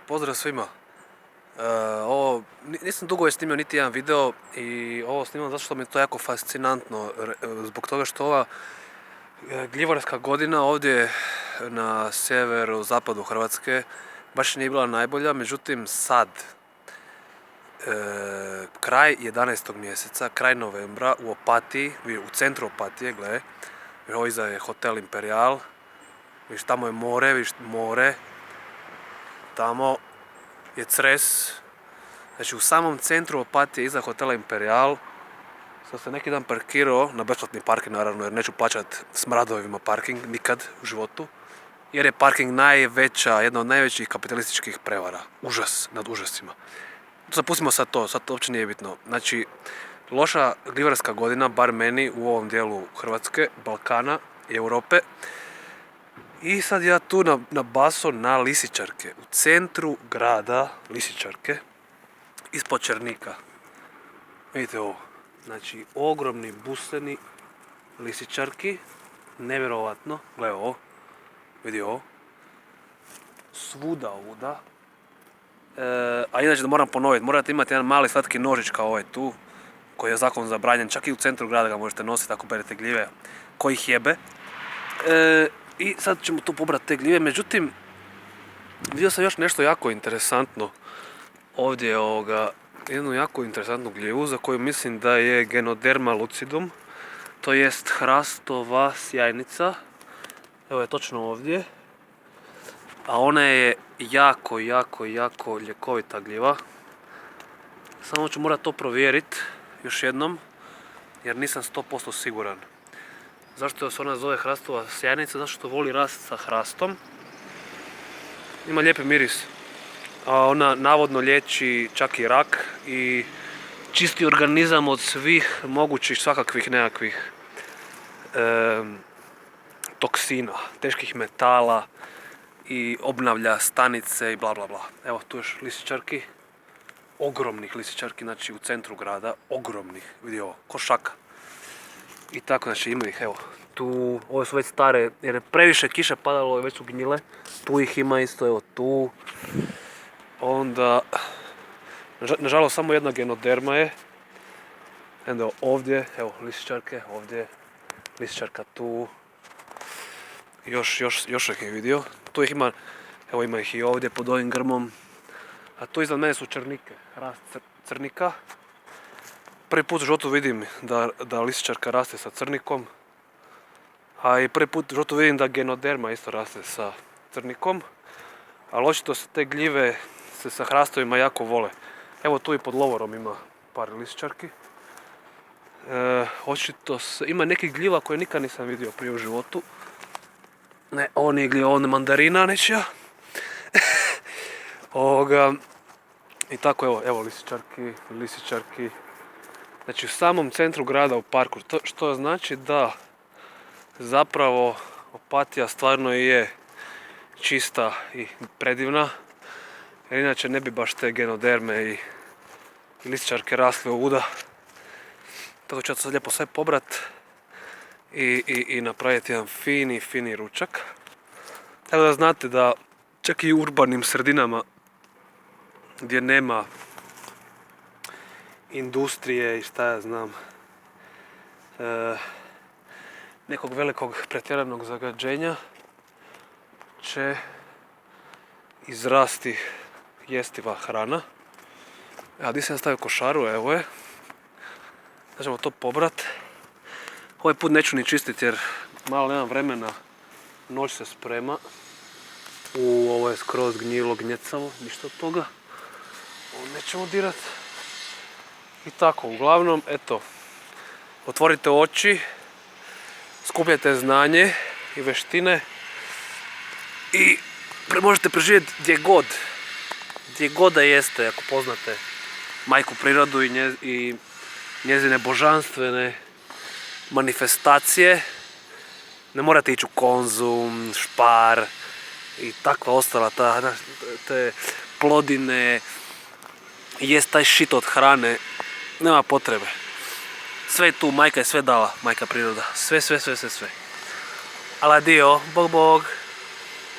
Pozdrav svima. Ovo, nisam dugo je snimio niti jedan video i ovo snimam zato što mi je to jako fascinantno, zbog toga što ova gljivarska godina ovdje na sjeveru, zapadu Hrvatske baš nije bila najbolja, međutim sad, kraj 11. mjeseca, kraj novembra u Opatiji, u centru Opatije, gledaj, ovo iza je hotel Imperial, viš tamo je more, viš more, tamo je Cres, znači u samom centru Opatije iza hotela Imperial. Sam se neki dan parkirao na besplatni parking, naravno, jer neću plaćat smradovima parking nikad u životu, jer je parking jedna od najvećih kapitalističkih prevara. Užas nad užasima. Sad pustimo sad to uopće nije bitno. Znači, loša gljivarska godina, bar meni u ovom dijelu Hrvatske, Balkana i Europe. I sad ja tu na baso na lisičarke, u centru grada lisičarke, ispod Černika. Vidite ovo, znači ogromni buseni lisičarki, nevjerovatno, gledaj ovo, vidi ovo, svuda ovuda. A inače da moram ponoviti, morate imati jedan mali slatki nožić kao ovaj tu, koji je zakon zabranjen, čak i u centru grada ga možete nositi ako berete gljive, koji ih jebe. I sad ćemo tu pobrati te gljive, međutim, vidio sam još nešto jako interesantno ovdje, jednu jako interesantnu gljivu za koju mislim da je Ganoderma lucidum, to jest hrastova sjajnica, evo je točno ovdje, a ona je jako ljekovita gljiva. Samo ću morati to provjeriti još jednom, jer nisam 100% siguran. Zašto se ona zove hrastova sjajnica? Zato što voli rast sa hrastom. Ima lijepi miris. A ona navodno liječi čak i rak i čisti organizam od svih mogućih svakakvih nekakvih toksina, teških metala i obnavlja stanice i bla bla bla. Evo tu još lisičarki. Ogromnih lisičarki, znači u centru grada. Ogromnih, vidi ovo, ko šaka. I tako, znači ima ih, evo, tu, ove su već stare, jer je previše kiše padalo i već su gnjile. Tu ih ima isto, evo tu. Onda, nažalost samo jedna Ganoderma je. Evo ovdje, evo lisičarke, ovdje, lisičarka tu. Još ih je vidio. Tu ih ima, evo ima ih i ovdje pod ovim grmom. A tu iznad mene su černike, rast crnika. Prvi put u životu vidim da lisičarka raste sa crnikom, a i prvi put u životu vidim da Ganoderma isto raste sa crnikom, ali očito se te gljive se sa hrastovima jako vole. Evo tu i pod lovorom ima par lisičarki. Očito ima nekih gljiva koje nikad nisam vidio prije u životu. Ne, ovo nije gljiva, ovo je mandarina nečija. I tako evo lisičarki. Znači u samom centru grada u parku, što znači da zapravo Opatija stvarno je čista i predivna, jer inače ne bi baš te Ganoderme i lisičarke rasle ovuda. Tako ću ja to sad lijepo sve pobrat i napraviti jedan fini ručak. Tako da znate da čak i u urbanim sredinama gdje nema industrije i šta ja znam, nekog velikog pretjeranog zagađenja, će izrasti jestiva hrana. A gdje sam stavio košaru, evo je. Sad ćemo to pobrat. Ovaj put neću ni čistiti jer malo nemam vremena, noć se sprema. Ovo je skroz gnjilo, gnjecavo, ništa od toga. Ovo nećemo dirat. I tako, uglavnom, eto, otvorite oči, skupljajte znanje i veštine i možete preživjeti gdje god da jeste, ako poznate majku prirodu i njezine božanstvene manifestacije. Ne morate ići u Konzum, Spar i takva ostala, te plodine, jest taj shit od hrane. Nema potrebe. Sve je tu, majka je sve dala, majka priroda. Sve. Al adio, bog.